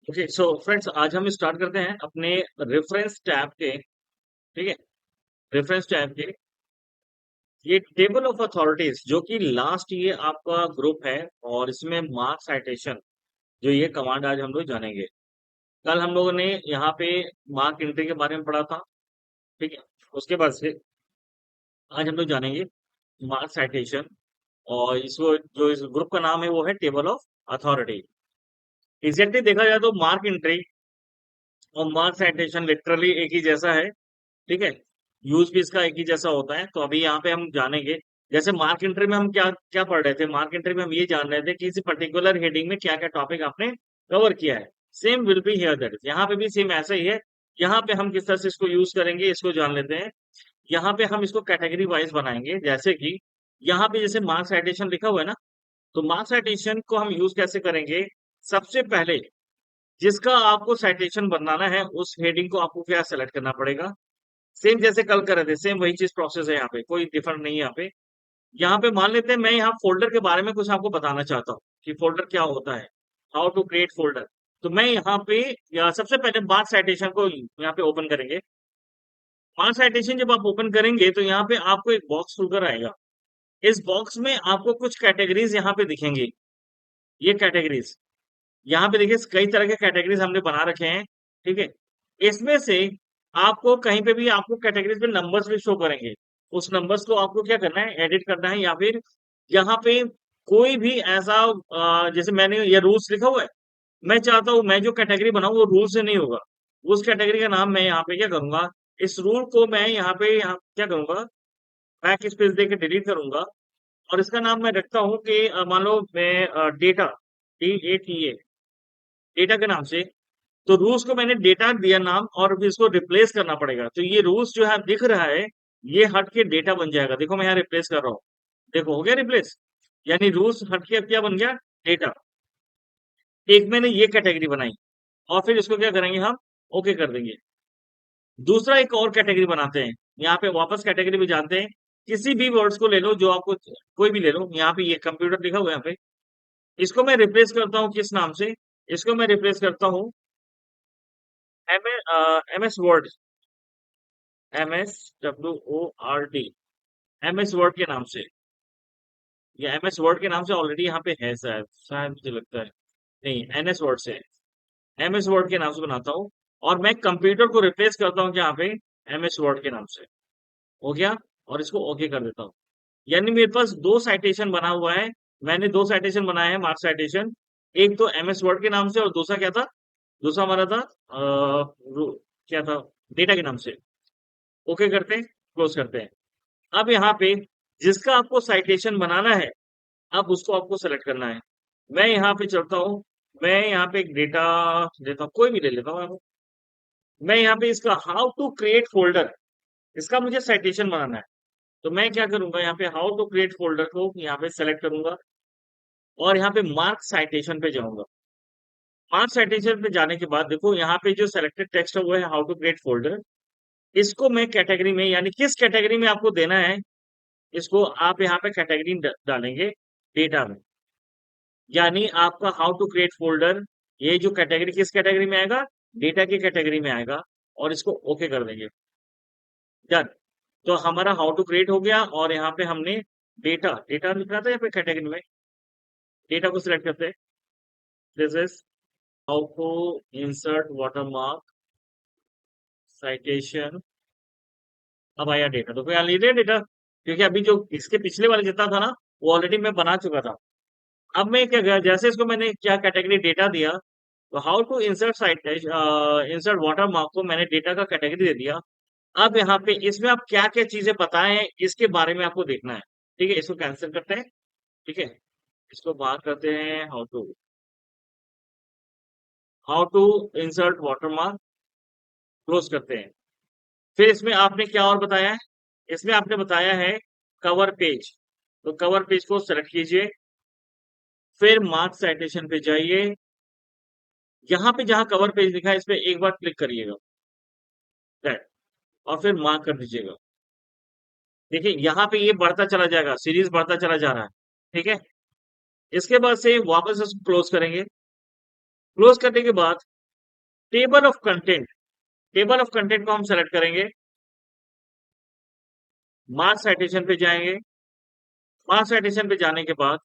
Okay so friends, आज हम start करते हैं अपने रेफरेंस टैब के। ठीक है, रेफरेंस टैब के ये टेबल ऑफ अथॉरिटीज जो कि लास्ट ये आपका ग्रुप है, और इसमें मार्क साइटेशन जो ये कमांड आज हम लोग जानेंगे। कल हम लोगों ने यहाँ पे मार्क एंट्री के बारे में पढ़ा था। ठीक है, उसके बाद से आज हम लोग जानेंगे मार्क साइटेशन, और इसको जो इस ग्रुप का नाम है वो है टेबल ऑफ अथॉरिटी। एग्जैक्टली देखा जाए तो मार्क एंट्री और मार्क साइटेशन लिटरली एक ही जैसा है। ठीक है, यूज भी इसका एक ही जैसा होता है। तो अभी यहाँ पे हम जानेंगे, जैसे मार्क एंट्री में हम क्या क्या पढ़ रहे थे। मार्क एंट्री में हम ये जान रहे थे कि किसी पर्टिकुलर हेडिंग में क्या क्या टॉपिक आपने कवर किया है। Same will be here, that is यहाँ पे भी सेम ऐसा ही है। यहाँ पे हम किस तरह से इसको यूज करेंगे इसको जान लेते हैं। यहाँ पे हम इसको कैटेगरी वाइज बनाएंगे, जैसे कि यहाँ पे जैसे मार्क साइटेशन लिखा हुआ है ना, तो मार्क साइटेशन को हम यूज कैसे करेंगे। सबसे पहले जिसका आपको साइटेशन बनाना है उस हेडिंग को आपको क्या सेलेक्ट करना पड़ेगा। सेम जैसे कल कर रहे थे, सेम वही चीज प्रोसेस है, यहाँ पे कोई डिफरेंट नहीं है। यहाँ पे मान लेते हैं मैं यहाँ फोल्डर के बारे में कुछ आपको बताना चाहता हूँ कि फोल्डर क्या होता है, हाउ टू क्रिएट फोल्डर। तो मैं यहाँ पे सबसे पहले मार्क साइटेशन को यहाँ पे ओपन करेंगे। मार्क साइटेशन जब आप ओपन करेंगे तो यहाँ पे आपको एक बॉक्स खुलकर आएगा। इस बॉक्स में आपको कुछ कैटेगरीज यहाँ पे दिखेंगी। ये कैटेगरीज यहाँ पे देखिए, कई तरह के कैटेगरीज हमने बना रखे हैं। ठीक है, इसमें से आपको कहीं पे भी आपको कैटेगरीज में नंबर्स भी शो करेंगे। उस नंबर्स को आपको क्या करना है, एडिट करना है, या फिर यहाँ पे कोई भी ऐसा जैसे मैंने ये रूल्स लिखा हुआ है, मैं चाहता हूँ मैं जो कैटेगरी बनाऊं वो रूल से नहीं होगा। उस कैटेगरी का नाम मैं यहाँ पे क्या करूंगा, इस रूल को मैं यहाँ क्या करूंगा, बैक स्पेस देके डिलीट करूंगा। और इसका नाम मैं रखता हूँ कि मान लो मैं डेटा, DATA, डेटा के नाम से। तो रूल्स को मैंने डेटा दिया नाम, और फिर इसको रिप्लेस करना पड़ेगा। तो ये रूल्स जो है दिख रहा है, ये हट के डेटा बन जाएगा। देखो मैं यहाँ रिप्लेस कर रहा हूँ, देखो हो गया रिप्लेस। यानी रूल्स हट के अब क्या बन गया, डेटा। एक मैंने ये कैटेगरी बनाई, और फिर इसको क्या करेंगे हम, ओके कर देंगे। दूसरा एक और कैटेगरी बनाते हैं, यहाँ पे वापस कैटेगरी भी जानते हैं। किसी भी वर्ड्स को ले लो जो आपको, कोई भी ले लो। यहाँ पे ये कंप्यूटर लिखा हुआ है यहाँ पे, इसको मैं रिप्लेस करता हूँ किस नाम से, इसको मैं रिप्लेस करता हूँ MS word, MSWORD, MS word के नाम से। या MS वर्ड के नाम से ऑलरेडी यहाँ पे है, शायद शायद मुझे लगता है। नहीं, NS वर्ड से है। MS वर्ड के नाम से बनाता हूँ, और मैं कंप्यूटर को रिप्लेस करता हूँ यहाँ पे MS वर्ड के नाम से। हो गया, और इसको ओके कर देता हूँ। यानी मेरे पास दो साइटेशन बना हुआ है। मैंने दो साइटेशन बनाए हैं, मार्क साइटेशन। एक तो MS वर्ड के नाम से, और दूसरा क्या था, दूसरा हमारा था क्या था, डेटा के नाम से। ओके करते हैं, क्लोज करते हैं। अब यहाँ पे जिसका आपको साइटेशन बनाना है, अब उसको आपको सेलेक्ट करना है। मैं यहाँ पे चलता हूँ, मैं यहाँ पे एक डेटा लेता हूँ, कोई भी ले लेता हूँ। मैं यहाँ पे इसका हाउ टू क्रिएट फोल्डर, इसका मुझे साइटेशन बनाना है। तो मैं क्या करूंगा, यहाँ पे हाउ टू क्रिएट फोल्डर को यहाँ पे सेलेक्ट करूंगा, और यहाँ पे मार्क साइटेशन पे जाऊंगा। मार्क साइटेशन पे जाने के बाद देखो, यहाँ पे जो सेलेक्टेड टेक्स्ट है वो है हाउ टू क्रिएट फोल्डर। इसको मैं कैटेगरी में, यानी किस कैटेगरी में आपको देना है, इसको आप यहाँ पे कैटेगरी डालेंगे, डेटा में। यानी आपका हाउ टू क्रिएट फोल्डर, ये जो कैटेगरी किस कैटेगरी में आएगा, डेटा की कैटेगरी में आएगा। और इसको ओके कर देंगे, डन। तो हमारा हाउ टू क्रिएट हो गया, और यहाँ पे हमने डेटा डेटा लिखना था यहाँ पे कैटेगरी में। डेटा को सिलेक्ट करते हैं, this is how to insert watermark citation. अब आया डेटा, तो यहाँ ले लिया डेटा, क्योंकि अभी जो इसके पिछले वाले जितना था ना, वो ऑलरेडी मैं बना चुका था। अब मैं क्या गया, जैसे इसको मैंने क्या कैटेगरी डेटा दिया, तो how to insert cite, insert water mark को मैंने डेटा का कैटेगरी दे दिया। अब यहाँ पे इसमें आप क्या क्या चीजें बताए हैं इसके बारे में आपको देखना है। ठीक है, इसको कैंसिल करते हैं। ठीक है, इसको बात करते हैं how to insert water mark, close करते हैं। फिर इसमें आपने क्या और बताया है, इसमें आपने बताया है कवर पेज। तो कवर पेज को सेलेक्ट कीजिए, फिर मार्क साइटेशन पे जाइए। यहाँ पे जहां कवर पेज लिखा है इस पे एक बार क्लिक करिएगा, right, और फिर मार्क कर दीजिएगा। देखिए यहाँ पे ये बढ़ता चला जाएगा, सीरीज बढ़ता चला जा रहा है। ठीक है, इसके बाद से वापस इसको क्लोज करेंगे। क्लोज करने के बाद table of content, table of content को हम सेलेक्ट करेंगे, मार्क्स साइटेशन पे जाएंगे। मार्क्स साइटेशन पे जाने के बाद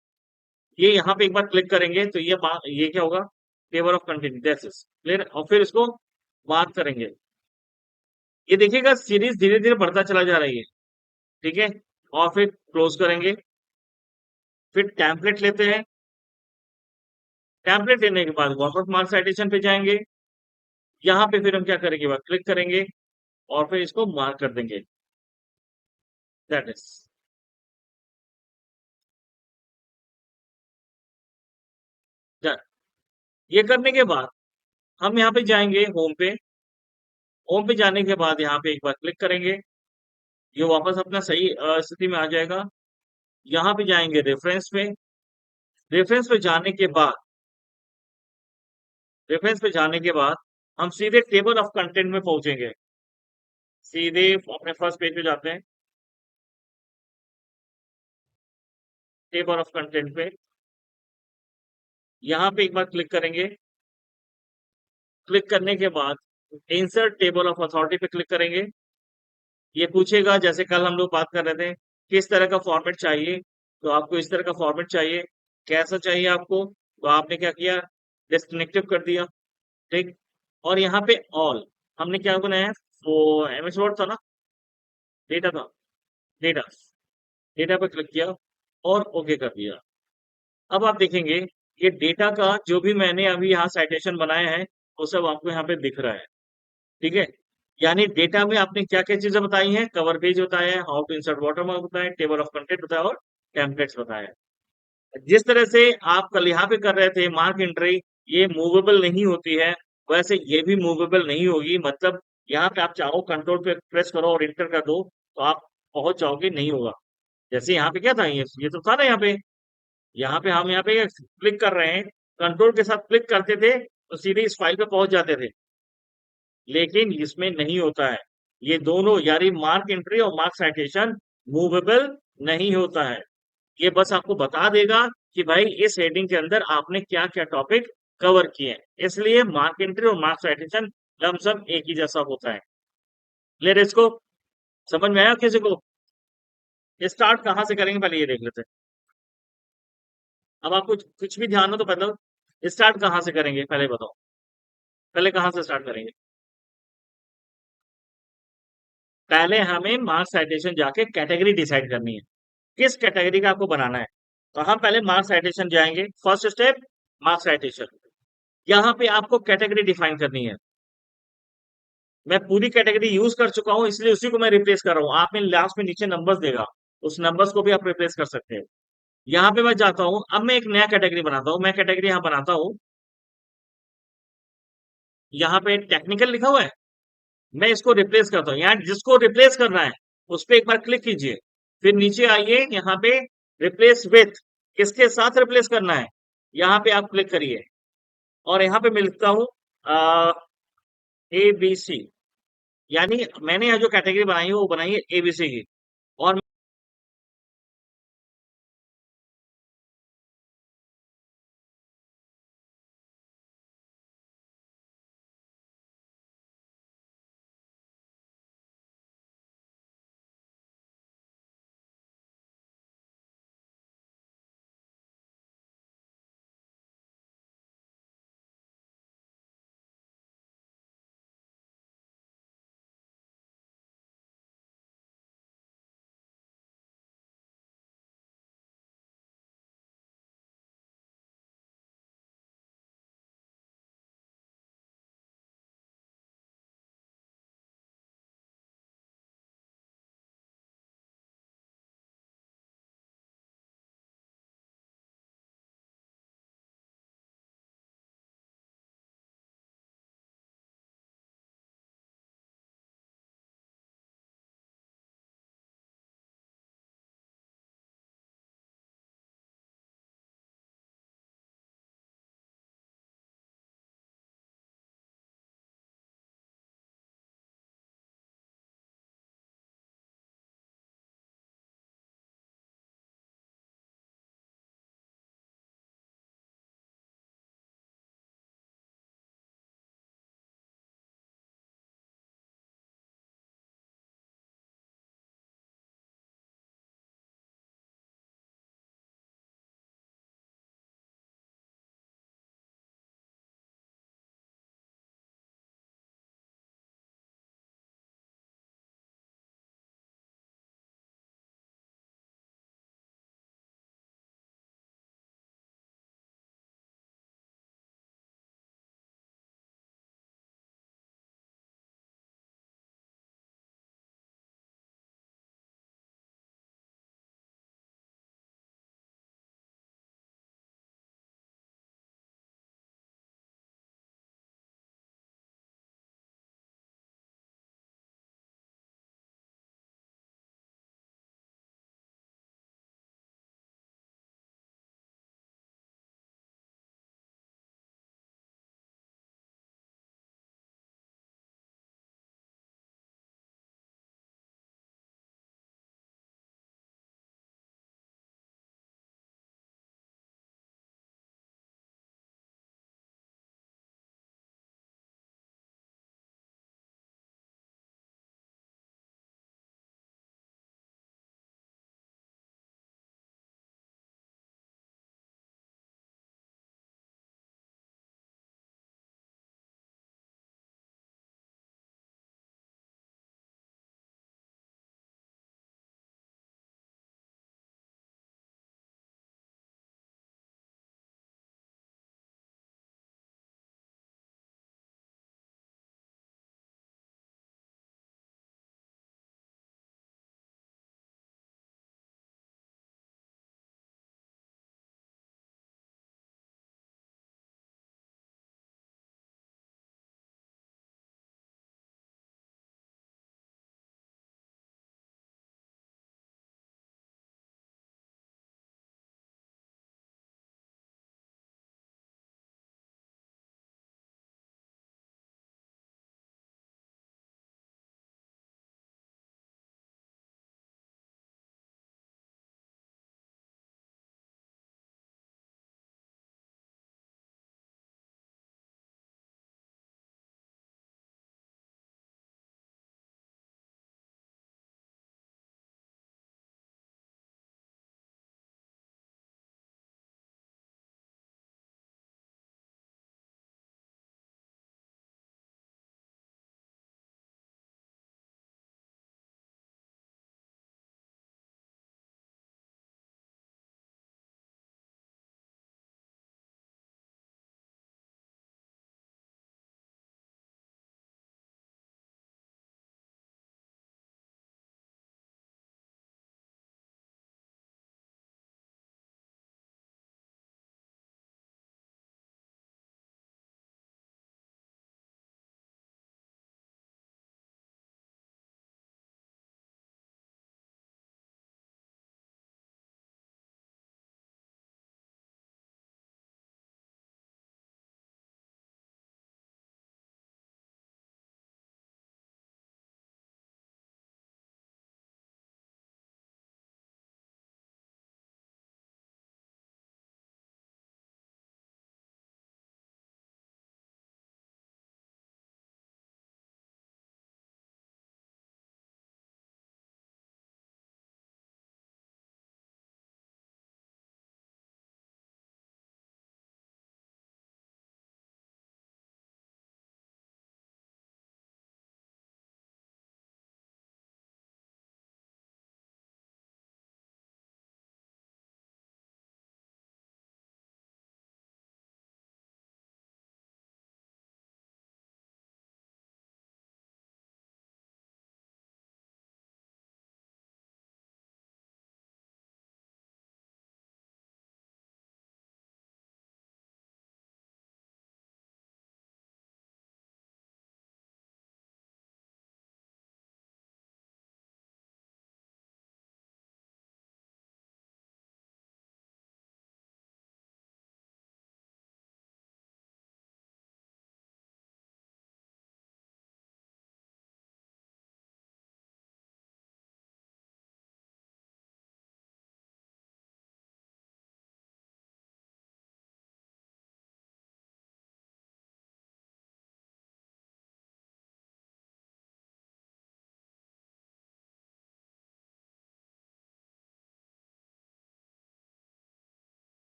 ये यहाँ पे एक बार क्लिक करेंगे तो ये क्या होगा, table of content, that's it, clear. और फिर इसको मार्क करेंगे। ये देखिएगा सीरीज धीरे धीरे बढ़ता चला जा रही है, ठीक है। और फिर क्लोज करेंगे। फिर टेम्पलेट लेते हैं। टेम्पलेट लेने के बाद वापस मार्क साइटेशन पे जाएंगे। यहाँ पे फिर हम क्या करेंगे, वह क्लिक करेंगे और फिर इसको मार्क कर देंगे, दैट इज। ये करने के बाद हम यहाँ पे जाएंगे होम पे। होम पे जाने के बाद यहाँ पे एक बार क्लिक करेंगे, ये वापस अपना सही स्थिति में आ जाएगा। यहाँ पे जाएंगे रेफरेंस पे। रेफरेंस पे जाने के बाद, रेफरेंस पे जाने के बाद हम सीधे टेबल ऑफ कंटेंट में पहुंचेंगे। सीधे अपने फर्स्ट पेज पे जाते हैं, टेबल ऑफ कंटेंट पे। यहाँ पे एक बार क्लिक करेंगे। क्लिक करने के बाद इंसर्ट टेबल ऑफ अथॉरिटी पे क्लिक करेंगे। ये पूछेगा जैसे कल हम लोग बात कर रहे थे, किस तरह का फॉर्मेट चाहिए, तो आपको इस तरह का फॉर्मेट चाहिए। कैसा चाहिए आपको, तो आपने क्या किया, डिस्कनेक्टिव कर दिया, ठीक। और यहाँ पे ऑल हमने क्या बनाया है, वो एमएस वर्ड था ना, डेटा था, डेटा, डेटा पे क्लिक किया और ओके कर दिया। अब आप देखेंगे ये डेटा का जो भी मैंने अभी यहाँ साइटेशन बनाया है वो सब आपको यहाँ पे दिख रहा है, ठीक है। यानी डेटा में आपने क्या क्या चीजें बताई हैं, कवर पेज बताया है, हाउ टू इंसर्ट वाटरमार्क बताया, टेबल ऑफ कंटेंट बताया और टेम्पलेट्स बताया। जिस तरह से आप कल यहाँ पे कर रहे थे मार्क एंट्री, ये मूवेबल नहीं होती है, वैसे ये भी मूवेबल नहीं होगी। मतलब यहाँ पे आप चाहो कंट्रोल पे प्रेस करो और इंटर कर दो तो आप पहुंच जाओगे, नहीं होगा। जैसे यहाँ पे क्या था, ये तो था ना यहाँ पे, यहाँ पे हम यहाँ पे क्लिक कर रहे हैं, कंट्रोल के साथ क्लिक करते थे तो सीधे इस फाइल पे पहुंच जाते थे, लेकिन इसमें नहीं होता है। ये दोनों यानी मार्क एंट्री और मार्क साइटेशन मूवेबल नहीं होता है। ये बस आपको बता देगा कि भाई इस हेडिंग के अंदर आपने क्या क्या टॉपिक कवर किए हैं। इसलिए मार्क एंट्री और मार्क साइटेशन लमसम एक ही जैसा होता है। क्लियर है इसको, समझ में आया किसी को। स्टार्ट कहाँ से करेंगे पहले ये देख लेते हैं। अब आपको कुछ भी ध्यान हो तो पहले स्टार्ट कहाँ से करेंगे पहले बताओ, पहले कहाँ से स्टार्ट करेंगे। पहले हमें मार्क साइटेशन जाके कैटेगरी डिसाइड करनी है, किस कैटेगरी का आपको बनाना है। तो हम पहले मार्क साइटेशन जाएंगे, फर्स्ट स्टेप मार्क साइटेशन। यहाँ पे आपको कैटेगरी डिफाइन करनी है। मैं पूरी कैटेगरी यूज कर चुका हूं इसलिए उसी को मैं रिप्लेस कर रहा हूँ। आप में लास्ट में नीचे नंबर्स देगा, उस नंबर्स को भी आप रिप्लेस कर सकते हैं। यहाँ पे मैं जाता हूँ, अब मैं एक नया कैटेगरी बनाता हूँ। मैं कैटेगरी यहाँ बनाता हूँ, यहाँ पे टेक्निकल लिखा हुआ है, मैं इसको रिप्लेस करता हूँ। यहाँ जिसको रिप्लेस करना है उस पर एक बार क्लिक कीजिए, फिर नीचे आइए, यहाँ पे रिप्लेस विथ, किसके साथ रिप्लेस करना है, यहाँ पे आप क्लिक करिए और यहाँ पे मैं लिखता हूँ ABC। यानी मैंने यहाँ जो कैटेगरी बनाई है वो बनाई है ABC की। और